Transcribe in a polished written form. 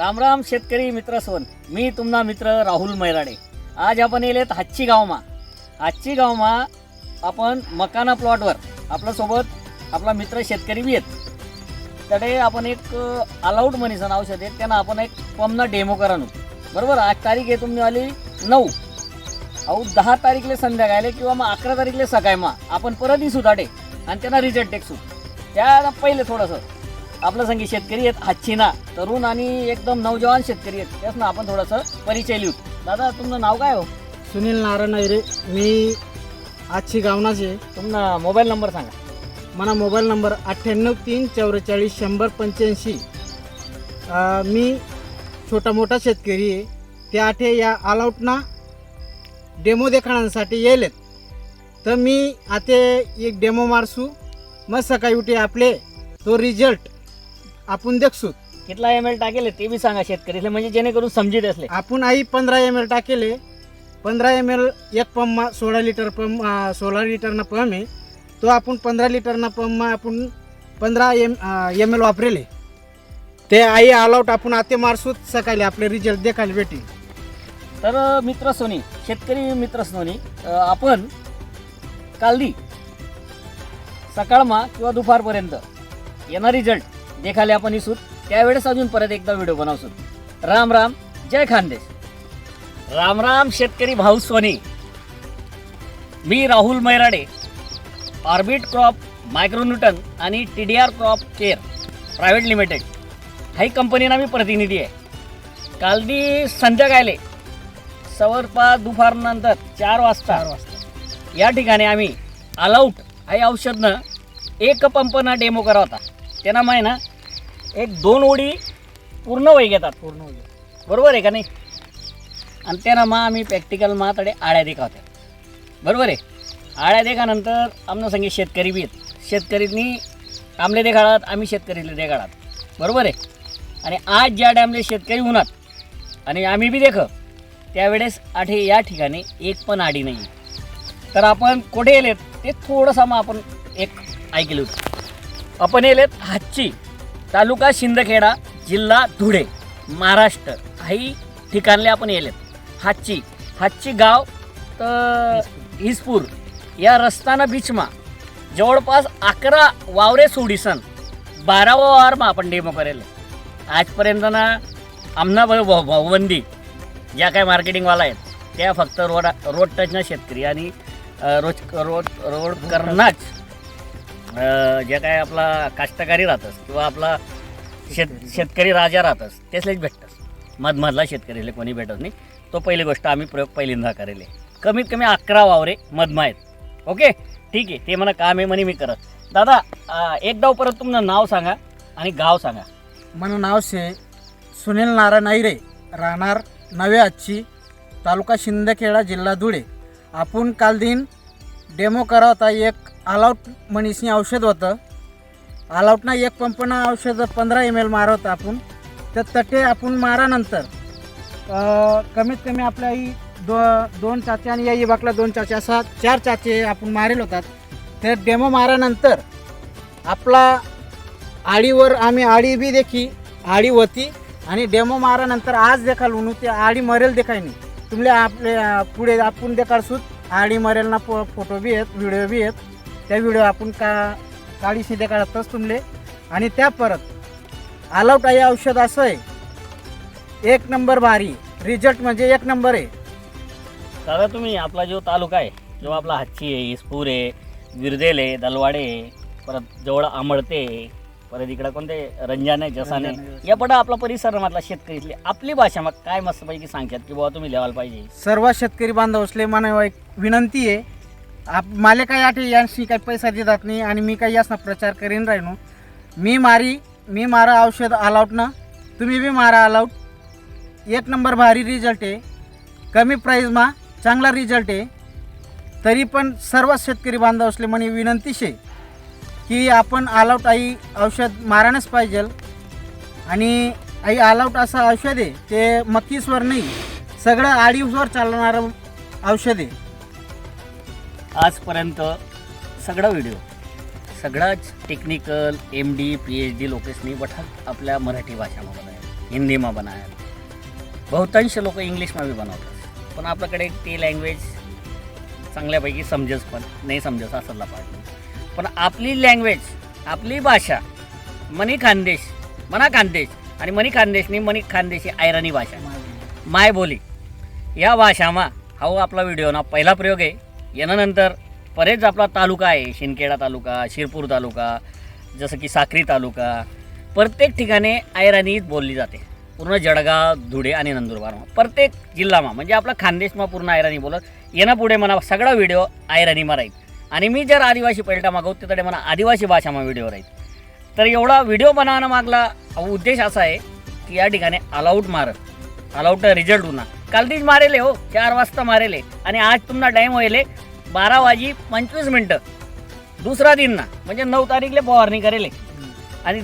राम राम शेतकरी मित्र सोन, मी तुमना मित्र राहुल मैराडे। आज आपण येलेत हाच्ची गावमा आपण मकाना प्लॉटवर आपल्या सोबत आपला मित्र शेतकरी बी आहेत। त्याडे आपण एक ऑलआउट मनीसन औषध आहे त्यांना आपण एक पंपना डेमो करानो बरोबर। आज तारीख आहे तुमने वाली 9 और 10 तारीखले संध्याकाळले किंवा मग 11 तारीखले सकाळी मग आपण परत दिसू ताडे आणि त्यांना रिझल्ट टेक्सू। त्या पहिले थोडंसं आपलं संगी शेतकरी आहेत हाच्चीना तरुण आणि एकदम नौजवान शेतकरी आहेत त्यासना आपण थोडंसं परिचय लिहू। दादा तुमचं नाव काय हो? सुनील नारायण आयरे, मी आजची गावनाचे। तुमचा मोबाईल नंबर सांगा। मला मोबाईल नंबर 9834410085। मी छोटा मोठा शेतकरी आहे। त्या आठे या ऑलआउटना डेमो देखाण्यासाठी येलेत, तर मी आता एक डेमो मारसू, मग सकाळी उठे आपले तो रिझल्ट आपण देखसू। कितला ml टाकेले ते बी सांगा शेतकरीला, म्हणजे जेणेकरून समजित असले। आपण आई 15 ml टाकेले। 15 ml एक पंप 16 लिटर पंप 16 लिटरना पंप आहे तो आपण 15 लिटरना पंप आपण 15 ml वापरेले। ते आई ऑलआउट आपण आते मारसूत सकाळी आपले रिझल्ट देखायला भेटेल। तर मित्र सोनी शेतकरी मित्र सोनी आपण कालदी सकाळमा किंवा दुपारपर्यंत येणार रिझल्ट देखाले आपण इसू। त्यावेळेस अजून परत एकदा व्हिडिओ बनवसू। राम राम, जय खानदेश। राम राम शेतकरी भाऊ सोनी, मी राहुल मैराडे, ऑर्बिट क्रॉप मायक्रोन्यूटन आणि TDR crop care private limited हाई कंपनीना मी प्रतिनिधी आहे। कालदी संध्याकाळले सवरपा दुपारनंतर 4 वाजता या ठिकाणी आम्ही ऑलआउट हाई औषधनं एक पंपना डेमो करा होता। त्यांना माही ना एक 2 ओढी पूर्ण वय घेतात बरोबर आहे का नाही। आणि त्यांना मग आम्ही प्रॅक्टिकल तडे आळ्या देखावत्या बरोबर आहे। आळ्या देखानंतर आमनं संगे शेतकरी बी आहेत, शेतकरीनी आमले देखाडात, आम्ही शेतकरीले देखाडात बरोबर आहे। आणि आज ज्या टाईमले शेतकरी होणार आणि आम्ही बी देख त्यावेळेस आठे या ठिकाणी एक पण आडी नाही। तर आपण कुठे येलेत ते थोडंसं मग आपण एक ऐकलं होतं। आपण येलेत हाच्ची, तालुका शिंदखेडा, जिल्हा धुळे, महाराष्ट्र हाई ठिकाणले आपण येलेत। हाच्ची गाव तर हिसपूर या रस्ताना बीचमा जवळपास 11 वावरे सोडीसन 12वा वावरमा आपण डेमो करेल। आजपर्यंत ना आमना भाऊबंदी ज्या काय मार्केटिंगवाला आहेत त्या फक्त रोड टचना शेतकरी आणि रोड करणाच जे काय आपला कास्तकारी राहतस किंवा आपला शेतकरी राजा राहतस तेसलेच भेटतस। मधमधला शेतकरीला कोणी भेटत नाही। तो पहिली गोष्ट आम्ही प्रयोग पहिल्यांदा करेल। कमीत कमी 11 वावरे मधमा आहेत। ओके ठीक आहे, ते मला काम आहे म्हणे मी करत। दादा एकदा परत तुमचं नाव सांगा आणि गाव सांगा। मन नाव से सुनील नारायण आयरे, राहणार नवे आजची, तालुका शिंदखेडा, जिल्हा धुळे। आपण काल दिन डेमो करा होता। एक ऑलआउट मनीसनी औषध होतं। ऑलआउटना एक पंपना औषध 15 ml मारा होता आपण। तर तटे आपण मारानंतर कमीत कमी आपल्या ही दोन चाचे आणि या बाकला 2 चाचे असा 4 चाचे आपण मारेल होतात। ते डेमो मारानंतर आपला आडीवर आम्ही आडी बी देखी आडी होती आणि डेमो मारानंतर आज देखाल म्हणून ते आडी मरेल देखाय नाही। तुमले आपले पुढे आपण देखाडसूत आडी मरेल ना फोटो बी आहेत, व्हिडिओ बी आहेत। त्या व्हिडिओ आपण काळीशी देखाडतच तुमले। आणि त्या परत ऑलआउट आहे औषध असं आहे, 1 नंबर भारी रिझल्ट म्हणजे 1 नंबर आहे। दादा तुम्ही आपला जो तालुका आहे, जो आपला हाच्ची आहे, इस्पूर आहे, विरदेल आहे, दलवाडे आहे, परत जवळ आमळते, परत इकडं कोणते रंजाने जसाने या पडा आपला परिसर मधला शेतकरीतले आपली भाषा मग काय मस्तपैकी सांगतात की बाबा तुम्ही लिहायला पाहिजे। सर्व शेतकरी बांधवसले मला एक विनंती आहे, मला काही आठे यांशी काही पैसा देतात नाही आणि मी काही यासना प्रचार करीन राहिनो। मी मारा औषध ऑलआउटनं, तुम्ही बी मारा ऑलआउट। 1 नंबर भारी रिझल्ट आहे, कमी प्राईजमा चांगला रिझल्ट आहे। तरी पण सर्व शेतकरी बांधवसले म्हणे विनंती शे की आपण ऑलआउट आई औषध मारायलाच पाहिजे। आणि आई ऑलआउट असं औषध आहे ते मक्कीसवर नाही, सगळं आडीवर चालणारं औषध आहे। आजपर्यंत सगळा व्हिडिओ सगळाच टेक्निकल MD PhD लोकेसनी बठा आपल्या मराठी भाषामध्ये आहे। हिंदीमा बनायला, बहुतांश लोक इंग्लिशमा बी बनवतात, पण आपल्याकडे ते लँग्वेज चांगल्यापैकी समजेच पण नाही समजेच असला पाहिजे. पण आपली लँग्वेज, आपली भाषा मनी खानदेश, मना खानदेश आणि मनी खानदेशनी मनी खानदेशी आयराणी भाषा, माय बोली या भाषामा हा आपला व्हिडिओ ना पहिला प्रयोग आहे. यानंतर बरेच आपला तालुका आहे, शिंदखेडा तालुका, शिरपूर तालुका, जसं की साक्री तालुका, प्रत्येक ठिकाणी आयराणीच बोलली जाते. पूर्ण जळगाव, धुळे आणि नंदुरबारमा प्रत्येक जिल्हामा म्हणजे आपला खानदेशमा पूर्ण आयराणी बोलत. येणं पुढे मला सगळा व्हिडिओ आयराणीमा राहील आणि मी जर आदिवासी पलटा मागवत तिकडे मला आदिवासी भाषामा व्हिडिओ राहील. तर एवढा व्हिडिओ बनवणं मागला उद्देश असा आहे की या ठिकाणी ऑलआउट रिझल्ट होणार. काल तीच मारेले हो, 4 वाजता मारेले आणि आज तुम्हाला टाईम होईल 12:25 दुसरा दिन ना म्हणजे 9 तारीखला फवारणी करेले आणि